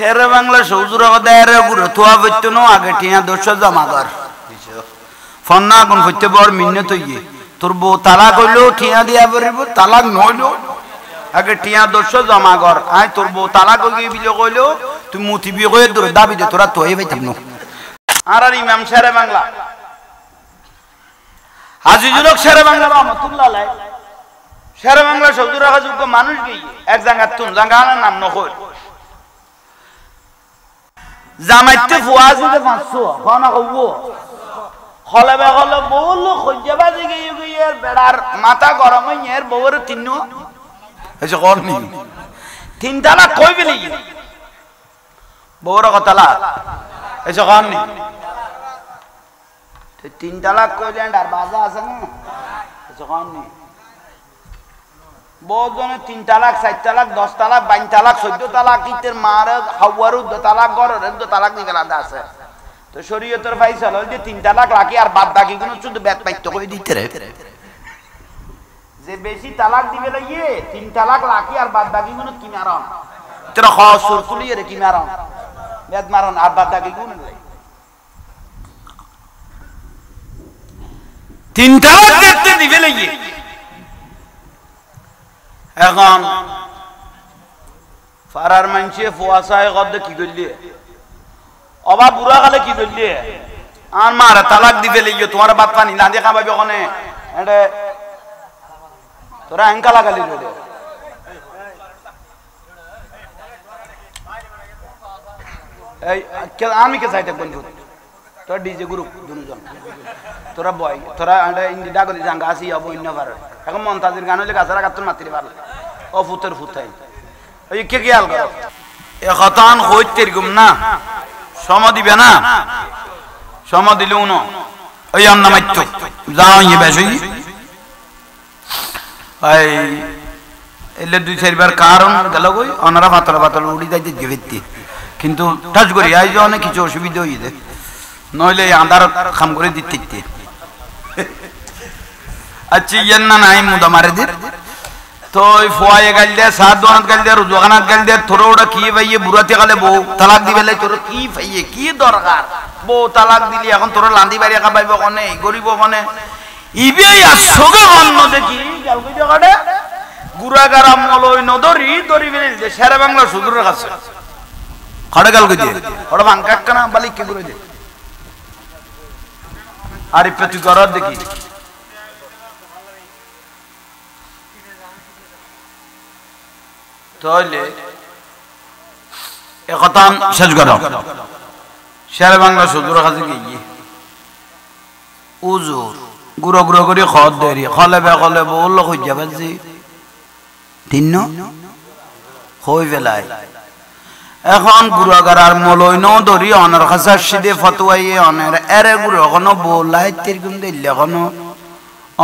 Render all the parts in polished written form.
হেরে বাংলা সৌজুর দেয় গুরু থোয়া বইতো নো আগে টিয়া দোষ জমা কর ফন্না আগুন হইতে বড় মিন্নত ইয়ে তোর বউ তালাক হইলো টিয়া দিয়া বলিব তালাক নইলো আগে টিয়া দোষ জমা কর আয় তোর বউ তালাক হয়ে বিলে কইলো তুই মুতি বিয়ে করে তোর দাবি দে তোরা তোই পাইতাম না আর ইমাম শেরে বাংলা আজিজুল হক শেরে বাংলা রহমাতুল্লাহ আলাইহি শেরে বাংলা সৌজুর রাখা যোগ্য মানুষ গিয়ে এক জায়গার তুন জায়গার নাম নকল জামাইতে ফুয়াজিতে 500 খানা কইবো খলাবে খলা বল খজাবাজি গিয়ে বেড়ার মাথা গরম হয়ে এর বউর তিননো এসে করনি তিন তালাক কই বলি বউর কথালা এসে করনি তিন তালাক কইলেন আর বাজা আছে না এসে করনি বহুত জনে 3 তালাক 4 তালাক 10 তালাক 22 তালাক 14 তালাক ইতের মার হাওয়ারু 2 তালাক গরের 2 তালাক নিগলাদা আছে তো শরীয়তের ফাইসালা হল যে 3 তালাক রাখি আর বাদ বাকি গুলো শুধু বেত পাইতো কই দিতে রে যে বেশি তালাক দিবে লাগিয়ে 3 তালাক রাখি আর বাদ বাকি গুলো কি মারন তোরা খসুর কুলিয়ে রে কি মারন বেত মারন আর বাদ বাকি গুলো 3 তালাক দেখতে দিবে লাগিয়ে এখন ফারার মানছে ফুয়াসায় গদ্দে কি করলি অবা বুড়া কালে কি করলি আর মারা তালাক দিবে লইও তোমার বাত পানি না দেখা পাবে ওখানে এটা তোরা অ্যাঙ্কা লাগালি রে এই আমি কে সাইডে বন্ধু তোর ডিজে গ্রুপ দুজন তোরা বয় তোরা ইন্দি ডাগলি জাঙ্গা আসি অব অন্য পারে এখন মন্তাজির গান হইলে গাছারা গাতুন মাতিরে পারলে ও ফুতের ফুতাই ওই কে খেয়াল করো এ খতান হইতে এরকম না সম দিবে না সম দিলেও না ওই অন্য মাইত্য যাও ইয়ে বেশি এই এলে 2-4 বার কারণ গেল কই অনারা পাতলা পাতলা উড়ি যাইতে গেবেতি কিন্তু টাচ করি আই যে অনেক কিছু অসুবিধা হইছে নইলে আন্ধার খাম করে দিতে আচ্ছা ইয়ান না নাই মুদা মারে দিত তো ওই ফোয়ায়ে গাল দে সাত দোনাত গাল দে রুজগানাত গাল দে তোর ওটা কি ভাইয়ে বুড়াতে গালে বউ তালাক দিবে লাই তোর কি ভাইয়ে কি দরকার বউ তালাক দিলি এখন তোর লান্দি বাড়ি একা পাইব কোনে গরিব কোনে ইবে আসগে অন্য দেখি গাল কই জায়গাটা গুরাগারা মলই নদরি দরি বেলে যে শেরে বাংলা সুদূরের কাছে খড়ে গাল কই দে ওটা বাঙ্কা কানা বালিক কে করে দে আরে পেটি করার দেখি তাহলে একথা শেষ করো শেরে বাংলা সুদূর কাছে গিয়ে উজুর গুঁড়ো গুঁড়ো করে খদ দেরি খলে বে খলে বল হই যাবে যে তিন হই বেলায় এখন গুড়াগার মলই ন ধরি অনার কাছে সিদে ফতোয়াইয়ে অনের এরে গুড়ো কোনো বলাই তিরগুম দিলে কোনো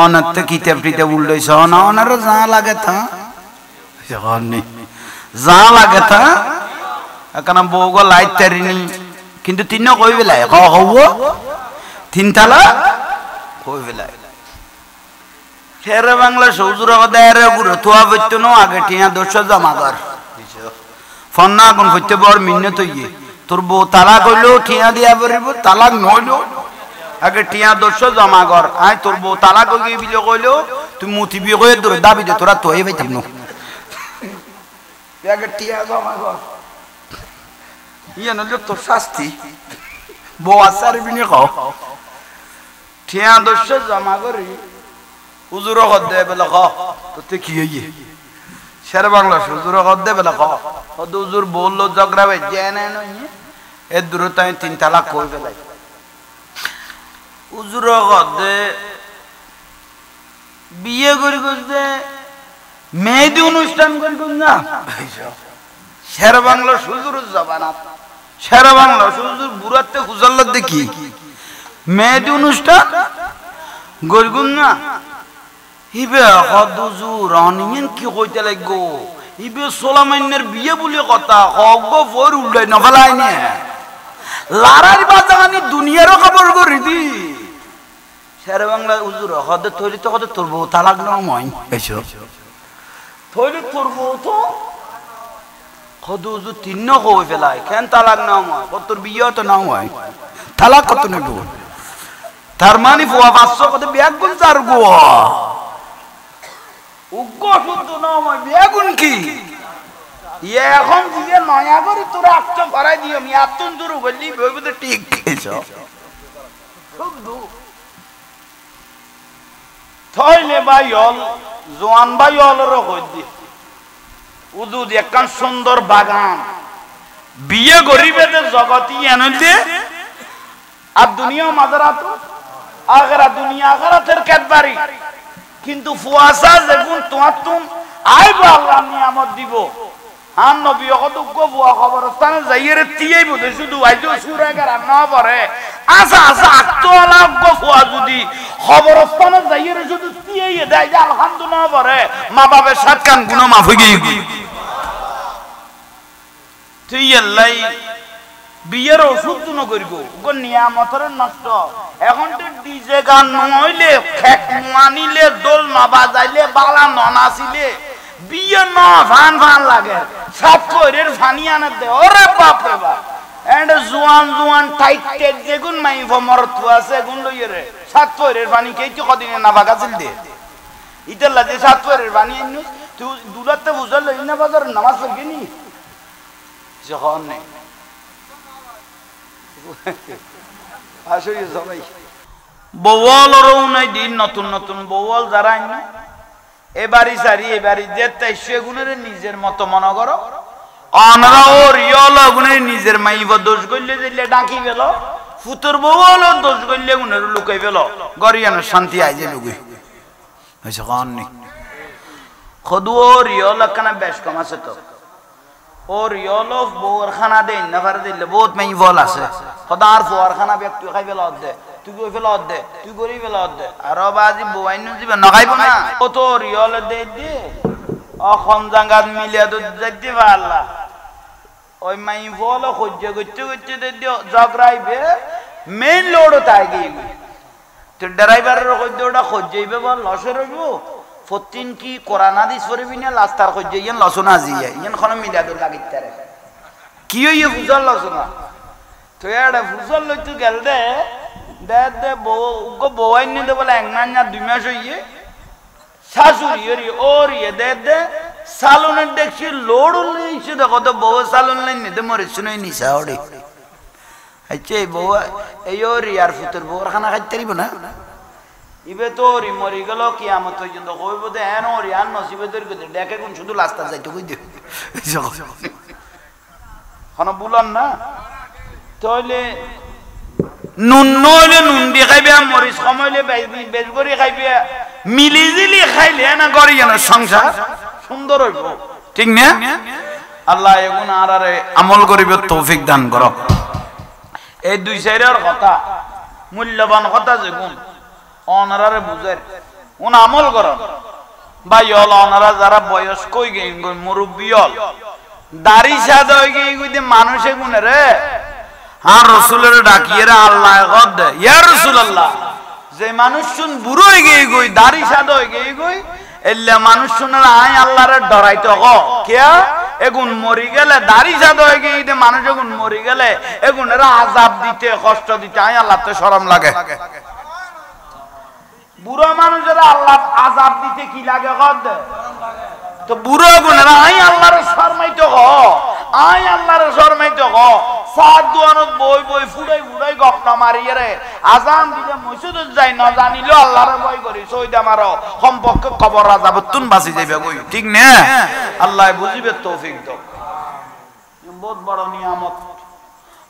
অনারতে কিতাব টিতাব উল্টাইছ না অনার যা লাগে তা যা লাগে তা এখন বউগ লাইট তারিনি কিন্তু তিন কই বেলায় হব 3 তালা কই বেলায় শেরে বাংলা সৌজুর দেয় গুড়ো থোয়া বইতো নো আগে টিয়া দোষ জমা কর ফন্না আগুন হইতে বড় মিন্নত ইয়ে তোর বউ তালাক হইলো টিয়া দিয়া বলিব তালাক নইলো আগে টিয়া দোষ জমা কর আয় তোর বউ তালাক হয়ে বিলে কইলো তুই মুতি বিয়ে করে তোর দাবি দে তোরা তোই পাইতাম না আগে টিয়া জমা কর ইয়ে নইলে তোর শাস্তি বউ আসার বিনে কও টিয়া দোষ জমা করি হুজুর দে বলে ক তোতে কি হইয়ে শেরে বাংলা হুজুর দে বলে ক হুজুর বললো ঝগড়া ভাই জেনে নই এর দূরতায় 3 তালাক কই বেলাই হুজুর দে বিয়ে করি করতে মেহেদি অনুষ্ঠান করি না শেরে বাংলা হুজুর জবানাত শেরে বাংলা হুজুর বুড়াতে হুজাল্লা দেখি মেহেদি অনুষ্ঠান গরিগুন না ইবে হদুজুর অনিয়ন কি কইতে লাগগো ইবে সোলামাইনের বিয়ে বলে কথা হগ ফর উল্লাই না ফলাই না লারার বাজানি দুনিয়ার খবর করি দি শেরে বাংলা হুজুর হদ তৈরি তো কত তোর বউ তালাক না মই এসো তৈরি তোর বউ তো কদু যু তিন কই ফেলায় কেন তালাক নাও হয় কত বিয়ে তো নাও হয় তালাক কত নেব তার মানে ফুয়া 500 কত বেগুন চার গোয়া উগ্র শুদ্ধ নাও হয় বেগুন কি এখন দিয়ে নয়া করে তোরা আটটা ভরাই দিও আমি আত্মন দূর বললি বইবতে ঠিক খেয়েছ শুদ্ধ থইলে ভাই হল জোয়ান ভাই হলেরও কই দি উদুদ একখান সুন্দর বাগান বিয়ে গরিবেদের জগতি এনে আর দুনিয়া মাদারাত আখেরা দুনিয়া আখেরাতের ক্যাডবারি কিন্তু ফুয়াসা যেগুন তোমার তুম আইব আল্লাহ নিয়ামত দিব আন নবী কতজ্ঞ বুয়া খবরস্থানে যাইয়ের তিয়াই বুঝে শুধু আইজো সুরাগার না পরে আচ্ছা আচ্ছা আত্মওয়ালা ফুয়া যদি খবরস্থানে যাইয়ের শুধু তিয়াই দেয় যে আলহামদুলিল্লাহ পরে মা বাবার সাত কান গুণ মাফ হয়ে গিয়ে তুই আল্লাহ বিয়ের ওষুধ তুনো করিব নিয়ামতের নষ্ট এখন তো ডিজে গান নহইলে খেক মানিলে দোল না বাজাইলে বালা ননাচিলে বিয়ে ন ফান ফান লাগে সাত কইরের ফানি আনে দে ওরে বাপ রে বাপ এন্ড জুয়ান জুয়ান টাইট টাইট যেগুন মাই ভমরত আছে গুন লইয়ে রে সাত কইরের ফানি কে কি কদিনে না বাগাছিল দে ইতাল্লা যে সাত কইরের ফানি আইনু তুই দুলাতে বুঝল লই না বাজার নামাজ পড়বি নি যখন নেই আসলে সবাই বওয়ালরও নাই দিন নতুন নতুন বওয়াল যারা আইনা এবারি সারি এবারি যেতে সেগুনের নিজের মতো মনে করো অনরা ও রিয়ল গুনের নিজের মাইব দোষ করলে দিলে ডাকি গেল ফুতুর বওয়াল দোষ করলে গুনের লুকাই গেল গরিয়ানো শান্তি আই যে লুকাই হইছে কোন নি খদু ও রিয়ল কানা বেশ কম আছে তো और योलोफ बोर खाना दे नफर दिल बहुत में बोल আছে খদার ফোর খানা ব্যক্তি খাইবে লদ দে তুই কই ফেলদ দে তুই গরি ফেলদ দে আর বাজি বইনু দিবে না খাইব না ও তো রিয়ল দে দে অখন জাঙ্গাত মিলিয়া তো যাইতে পারলা ওই মাই বল খজ্জে গচ্চে গচ্চে দে দিও জগরাইবে মেইন লোড তাই গই তো ড্রাইভারের খজ্জেটা খজ্জেইবে বল লসের হইব ফতিন কি কোরআন হাদিস পড়বি না লাস্তার কইজে ইয়ান লসনা জিয়া ইয়ান খন মিলাদুল লাগিতারে কি হইয়ে ফুজল লসনা তো এডা ফুজল লইতু গেল দে দে গো বওয়াইন নে বলে এক মাস না 2 মাস হইয়ে শাশুড়ি এরি ওরি দে সালুনের দেখছি লোড লইছে দেখো তো বউ সালুন লাইন নে মরে শুনই নিসা ওড়ে আচ্ছা বউ এই ওরি আর ফুতুর বউর খানা খাইতারিব না ইবে তো রি মরি গেল কিয়ামত পর্যন্ত কইব দে এন ওরি আর নসিবে তোর কইতে দেখে কোন শুধু লাস্তা যাইতে কই দে কোন বুলান না তাইলে নুন নইলে নুন দি খাইবে মরিচ কমাইলে বেজ করি খাইবে মিলিজিলি খাইলে না গরি না সংসার সুন্দর হইব ঠিক না আল্লাহ এগুন আরারে আমল করিবে তৌফিক দান করো এই দুই সাইরের কথা মূল্যবান কথা যেগুন অনারারে বুঝের উন আমল কর ভাই হল অনারা যারা বয়স কই গে মুরব্বী হল দাড়ি সাদা হয়ে গিয়ে মানুষে গুনে রে আর রসুলের ডাকিয়ে রে আল্লাহ গদ ইয়া রাসূলুল্লাহ যে মানুষ শুন বুড়ো হয়ে গিয়ে গই দাড়ি সাদা হয়ে গিয়ে গই এল্লা মানুষ শুনে আই আল্লাহরে ডরাইতে হ কিয়া এগুন মরি গেলে দাড়ি সাদা হয়ে গিয়ে মানুষ এগুন মরি গেলে এগুনের আযাব দিতে কষ্ট দিতে আই আল্লাহ তো শরম লাগে বুড়ো মানুষেরা আল্লাহ আযাব দিতে কি লাগে কদ তো বুড়ো গুণেরা আই আল্লাহর শরমাইতে হ আই আল্লাহর শরমাইতে হ সাত দুয়ানত বই বই ফুড়াই ফুড়াই গপনা মারিয়ে রে আজান দিলে মসজিদে যাই না জানিলে আল্লাহর ভয় করি সইদা মারো সম্পর্কে কবর আযাবতুন বাঁচি যাইবে কই ঠিক না আল্লাহ বুঝিবে তৌফিক দাও বহুত বড় নিয়ামত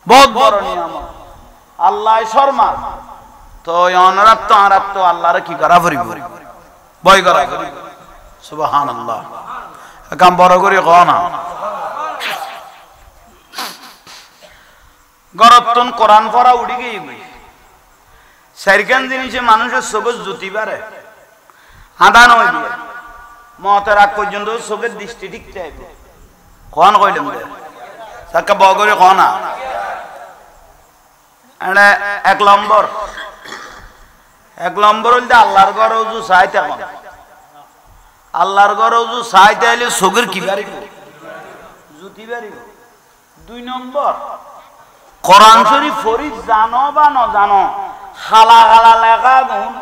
বহুত বড় নিয়ামত আল্লাহ শর্মা তো অনরাত আরাত তো আল্লাহর কি করা পড়িব ভয় করা পড়িব সুবহানাল্লাহ কাম বড় করে কও না গরতন কোরআন পড়া উড়ি গই সাইরকান জিনিসে মানুষের সবজ জুতি পারে আদান হই দিয়ে মতের আগ পর্যন্ত চোখের দৃষ্টি ঠিক চাইবে কোন কইলাম দে সাকা বগরে কও না এনে এক নম্বর হইল আল্লাহর ঘর ওযু চাইতে কোন আল্লাহর ঘর ওযু চাইতে আইলে চোখের কি বাড়িব বুঝতে পারি। 2 নম্বর কোরআন শরীফ পড়ি জানো বা ন জানো খালা খালা লেখা গুণ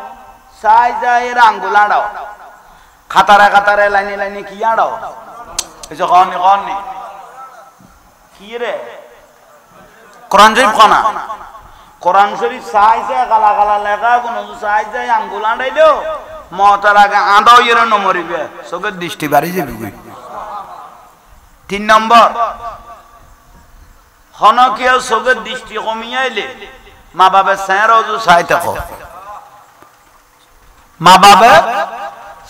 চাই যাই এর আঙ্গুল আড়াও খাতারে খাতারে লাইনে লাইনে কি আড়াও এসে কনি কনি কি রে কোরআন শরীফ কনা কোরআন শরীফ চাই যায় খালা খালা লেখা গুণ চাই যাই আঙ্গুল আড়াই দেও মতার আগে আঁদাও এর নমরিবে চোখের দৃষ্টি বাড়ি যাবে। 3 নম্বর হনকিয়া চোখের দৃষ্টি কমিয়াইলে মা বাবার স্যাঁরাও যে চাই থাকো মা বাবা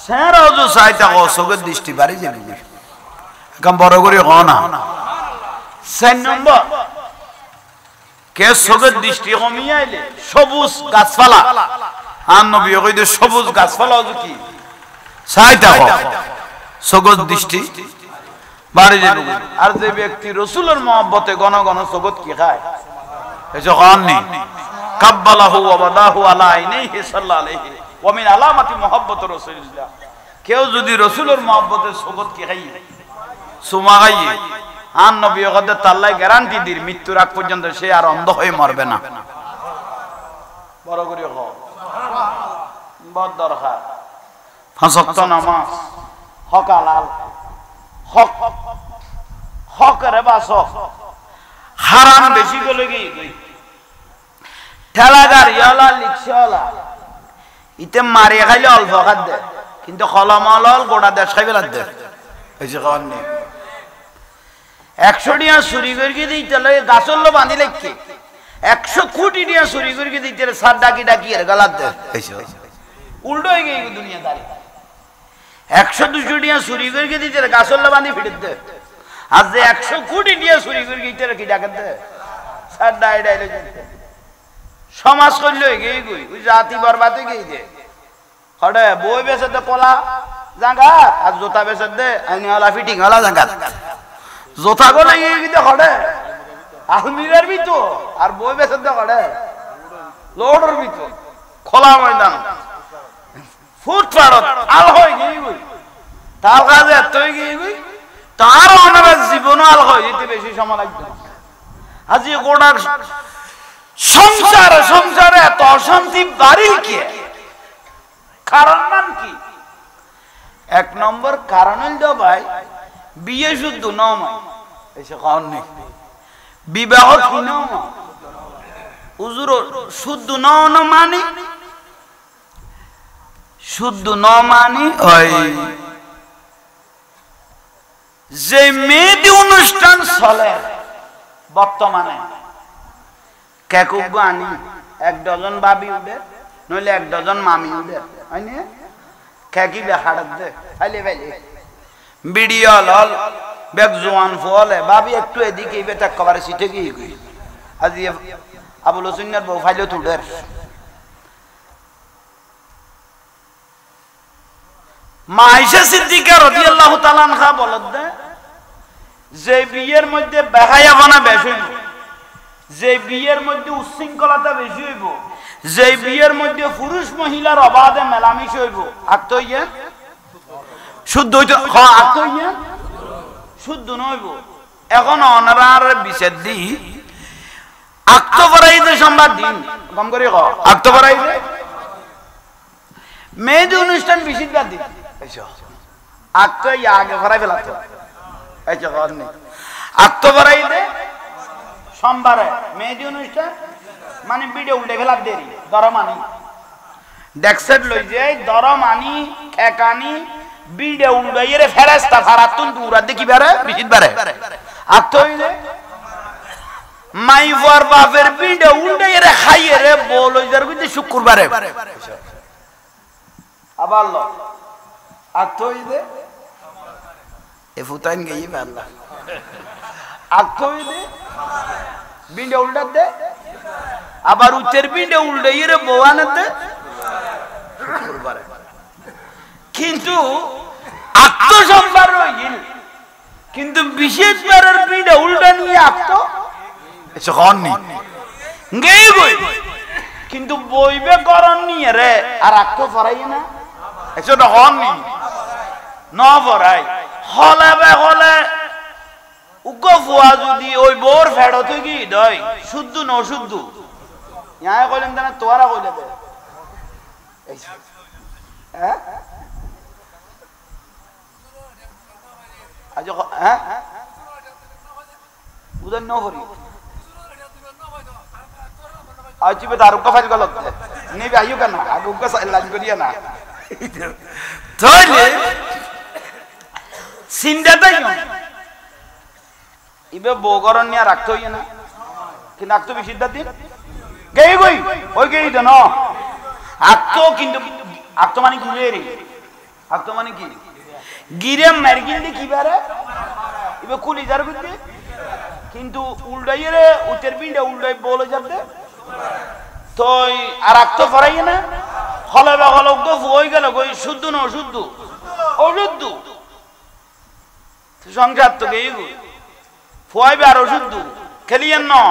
স্যাঁরাও যে চাই থাকো চোখের দৃষ্টি বাড়ি যাবে এখন বড় করে হ না। 4 নম্বর কে চোখের দৃষ্টি কমিয়াইলে সবুজ গাছপালা আর নবী কইতে সবুজ গাছপালা কি চাই থাকো চোখের দৃষ্টি বাড়ি যাবে। আর যে ব্যক্তি রাসূলের মহব্বতে ঘন ঘন চোখত কি খায় এসে কননি কাব্বালাহু ওয়া বাদাহু আলা আইনিহি সাল্লাল্লাহু আলাইহি ওয়া মিন আলামাতি মুহাব্বতি রাসূলিল্লাহ কেউ যদি রাসূলের মহব্বতে চোখত কি খায় সুমা খায় আর নবী কইতে তাল্লাই গ্যারান্টি দির মৃত্যুর আগ পর্যন্ত সে আর অন্ধ হয়ে মরবে না। বড় করে হ বড় দরকার 5 ওয়াক্ত নামাজ হক হালাল হক হক রে বাস হারাম বেশি গলে কি ঠেলা গাড়িওয়ালা রিক্সাওয়ালা ইতে মারি খাইলে অল্প খাদ দে কিন্তু খলমল গোটা দেশ খাই বেলা দে এই যে খাওয়ার নেই 100 টিয়া চুরি করিয়ে দিতে লাগে গাছর লো বাঁধি লাগছে 100 কোটি টিয়া চুরি করিয়ে দিতে সার ডাকি ডাকি এর গলার দে উল্টো হয়ে গেই দুনিয়াদারি 100-200 টিয়া চুরি করিয়ে দিতে গাছর লো বাঁধি ফিরে দে আজ যে 100 কোটি টিয়া চুরি করিয়ে দিতে কি ডাকে দে সার ডাই ডাই সমাজ করলে গেই গই ওই জাতি বরবাদ হয়ে গেই দে হড়ে বই বেচে দে কলা জাঙ্গা আর জোতা বেচে দে আইনি হলা ফিটিং হলা জাঙ্গা জোতা গো লাগে গিয়ে হড়ে আলমিরার ভিতর আর বই বেচে দে হড়ে লোডের ভিতর খোলা ময়দান ফুটপাড়ত আল হয়ে গেই গই তার কাজে এত হয়ে গেই গই তার অনার জীবনও আল হয় যেতে বেশি সময় লাগবে আজ গোটা সংসারে সংসারে এত অশান্তি বাড়ি কি কারণ নাম কি 1 নম্বর কারণ হইল ভাই বিয়ে শুদ্ধ নয় এসে কারণ নেই বিবাহ কি নয় হুজুর শুদ্ধ ন মানে শুদ্ধ ন মানে ওই যে মেয়েদি অনুষ্ঠান চলে বর্তমানে কেকুব আনি 1 ডজন বাবি উঠে নইলে 1 ডজন মামি উঠে হয়নি কেকি বেহাড় দে ফাইলে ফাইলে ভিডিও লল বেগ জোয়ান ফলে বাবি একটু এদিকে বেটা কভারে সিটে গিয়ে গই আজ আবুল হোসেনের বউ ফাইলে তুডের মা আয়েশা সিদ্দিকা রাদিয়াল্লাহু তাআলা আনহা বলেন যে বিয়ের মধ্যে বেহায়াপনা বেশি হইব যে বিয়ের মধ্যে উচ্ছৃঙ্খলতা বেশি হইব যে বিয়ের মধ্যে পুরুষ মহিলার অবাধে মেলামেশ হইব আত্মইয়া শুদ্ধ হইতে আত্মইয়া শুদ্ধ নইব এখন অনারার বিচার দি আত্মপরাইতে সম্বাদ দিন কম করে ক আত্মপরাইতে মেয়েদের অনুষ্ঠান বিশিদবার দিন আত্মইয়া আগে ভরাই ফেলাতো এই যে কর নেই আত্মপরাইতে সোমবারে মেহেদি অনুষ্ঠান মানে ভিডিও উল্টে ফেলার দেরি দরমানি ডেক্সেট লই যাই দরমানি একানি ভিডিও উল্টাইয়ে রে ফেরেশতা ফারাতুন দুরা দেখি বারে বিচিত বারে আত্মইলে মাই ফর বাপের ভিডিও উল্টাইয়ে রে খাইয়ে রে বলই যার কইতে শুক্রবারে আবার ল আত্মইলে এ ফুতাইন গই আল্লাহ আত্মইলে বিন্ডে উল্টা দে আবার উচ্চের বিন্ডে উল্টে ইরে বোয়ানে দে কিন্তু আত্মসম্ভার হইল কিন্তু বিশেষ বারের বিন্ডে উল্টা নিয়ে আত্ম এসে হননি গেই গই কিন্তু বইবে করণ নিয়ে রে আর আত্ম ফরাই না এসে তো হননি ন ফরাই হলে বে হলে উগ্র ফুয়া যদি ওই বোর ফেরত কি দয় শুদ্ধ ন শুদ্ধ ইয়া কইলেন না তোরা কইলে দে হ্যাঁ আজ হ্যাঁ উদন ন করি आज भी दारू का फाइल गलत है नहीं भी आयु का ना आगे उनका लाइन करिए ना तो ले सिंधता ही इबे बोगरन निया रखते ही ना कि नाक तो भी सिद्धा दिन गई कोई ओए गई तो ना आग तो मानी गिरे रे आग तो मानी गिरे गिरे मरगिल दी की बारे इबे कुल इधर बिंदे किंतु उल्टा ये रे उतर बिंदे उल्टा बोले जाते तो আর আক্ত ফরাই না হলে বা হলো গো হই গেল কই শুদ্ধ না অশুদ্ধ অশুদ্ধ তো সংসার তো গেই গো ফয়বে আর অশুদ্ধ খেলিয়েন না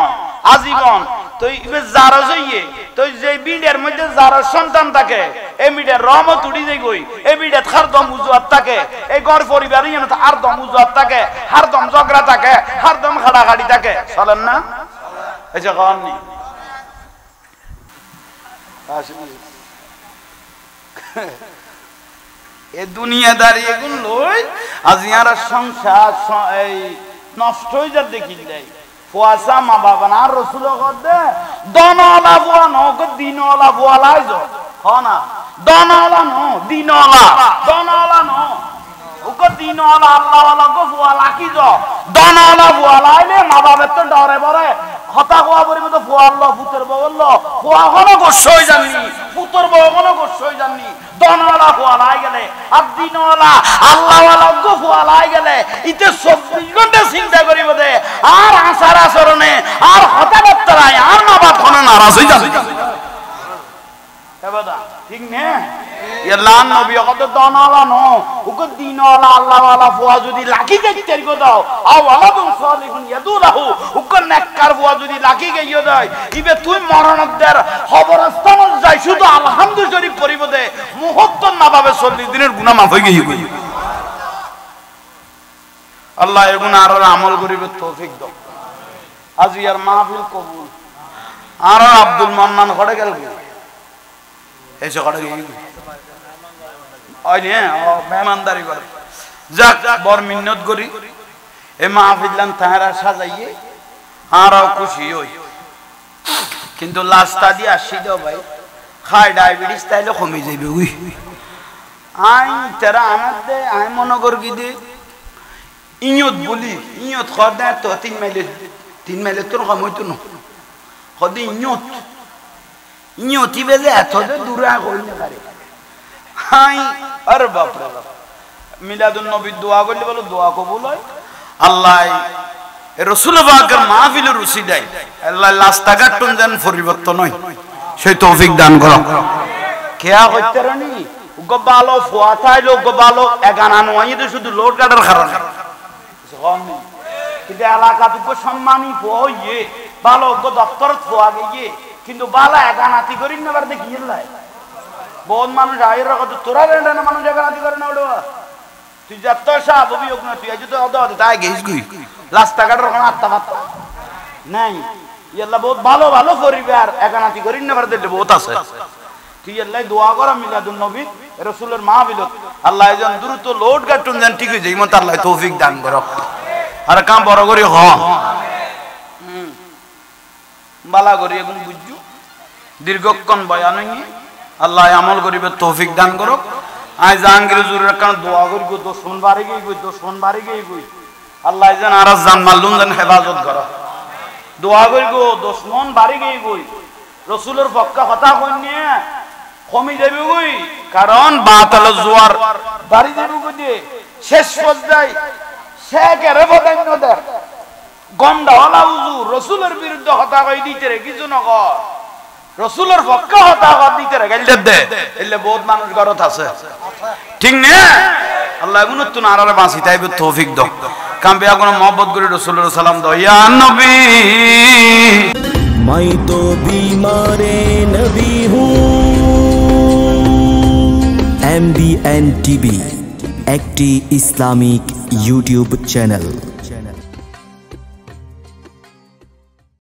আজীবন তো ইবে জারা হইয়ে তো যে বিডের মধ্যে জারা সন্তান থাকে এই বিডের রহমত উড়ি যাই গই এই বিডে খারদম উজুয়াত থাকে এই ঘর পরিবারই না আর দম উজুয়াত থাকে হারদম ঝগড়া থাকে হারদম খাড়াখাড়ি থাকে চলেন না এই যে গান নেই এ দুনিয়াদারি এগুলো লই আজ ইয়ারা সংসার এই নষ্ট হয়ে যা দেখি দেয় ফুয়াসা মা বাবা না রসুল দে দনওয়ালা ফুয়া নক দিনওয়ালা ফুয়া লাইজ হ না দনওয়ালা নো দিনওয়ালা নো ওকে দিনওয়ালা আল্লাহওয়ালা গো ফুয়া লাকি য দনওয়ালা ফুয়া লাইলে মা বাবার তো ডরে বরে হতা কোয়া পরিবে তো ফুয়া আল্লাহ পুত্র বলল ফুয়া কোনো গোস্ব হয়ে যাননি পুত্র বউ কোনো গোস্ব হয়ে যাননি দনওয়ালা ফুয়া লাই গেলে আর দিনওয়ালা আল্লাহওয়ালা গো ফুয়া লাই গেলে ইতে 24 ঘন্টা চিন্তা করিব দে আর আচার আচরণে আর হতাবার্তায় আর মা বাপ কোনো নারাজ হয়ে যাবে এবাদা ঠিক নে ইয়াল্লাহ নবী কত দনওয়ালা নো ওকে দিনওয়ালা আল্লাহওয়ালা ফুয়া যদি লাকি গেতে গো দাও আও আলাদুন সালিহুন ইয়াদুলাহু ওকে নেককার ফুয়া যদি লাকি গইও দেয় ইবে তুই মরণদের খবরস্থান যাই শুধু আলহামদুলিল্লাহ শরীফ পড়িব দে মুহূর্ত না পাবে 40 দিনের গুনাহ মাফ হয়ে গই আল্লাহ এর গুনাহ আর আমল করিবে তৌফিক দাও আজ ইয়ার মাহফিল কবুল আর আব্দুল মান্নান করে গেল এসে করে গই আইনে মেহমানদারি করে যাক বড় মিন্নত করি এ মাহফিলান তাহারা সাজাইয়ে আরও খুশি হই কিন্তু লাস্তা দিয়ে আসি দাও ভাই খাই ডায়াবেটিস তাইলে কমে যাবে উই আই তারা আমার দে আই মনে কর কি দে ইয়ত বলি ইয়ত খদা তো 3 মাইল তোর কম হইতো না খদি ইয়তি বেজে এত দূরে কই না পারে হাই আরে বাপ রে বাপ মিলাদুন নবী দোয়া করলে বলো দোয়া কবুল হয় আল্লাহ রাসূল পাকের মাহফিলের উসিলায় আল্লাহ রাস্তাঘাটন যেন পরিবর্তন হয় সেই তৌফিক দান করো কেয়া হইতে রানি গো ভালো ফুয়াতাইলো গো ভালো এগানা নয় তো শুধু লোড কাটার কারণ কিন্তু এলাকা তো সম্মানী হইয়ে ভালো গো দপ্তর ফুয়া গিয়ে কিন্তু বালা এগানাতি করি না বার দেখি লাই বহুত মানুষ আইর কত তোরা রেন্ডা না মানুষ এগানাতি করে না ওড়া তুই যত সাব অভিযোগ না তুই আজ তো অদ তাই গেছ গুই রাস্তাঘাটের কোন আত্মা মাত্রা নাই ইয়াল্লাহ বহুত ভালো ভালো পরিবার এগানাতি করি না বার দেখলে বহুত আছে তুই আল্লাহ দোয়া কর মিলাদুন নবী রাসূলের মাহফিল আল্লাহ যেন দ্রুত লোড গাটুন যেন ঠিক হয়ে যায় মত আল্লাহ তৌফিক দান করো আর কাম বড় করি হ বালা করি এখন বুঝু দীর্ঘক্ষণ বয়ান আল্লাহ আমল করিবে তৌফিক দান করো আই জাহাঙ্গীর হুজুরের কারণে দোয়া করি গো দুশমন বাড়ি গই আল্লাহ যেন আর জান মালুন যেন হেফাজত করো দোয়া করি গো দুশমন বাড়ি গই রাসূলের পক্ষ কথা কইনি কমে যাবে গই কারণ বাতাল জোয়ার বাড়ি যাবে গো দে শেষ পর্যায়ে শেখের বদান্যদের গন্ডওয়ালা হুজুর রাসূলের বিরুদ্ধে কথা কই দিতে রে কিছু না কর রাসূলের পক্ষে কথা কই দিতে রে গাইলে দে এলে বহুত মানুষ গরত আছে ঠিক না আল্লাহ গুণত না আরারে বাঁচি তাইবে তৌফিক দাও কামবে এখন mohabbat করে রাসূলের সালাম দাও ইয়া নবী मैं तो बीमारे नबी हूँ MBN TV একটি ইসলামিক ইউটিউব চ্যানেল।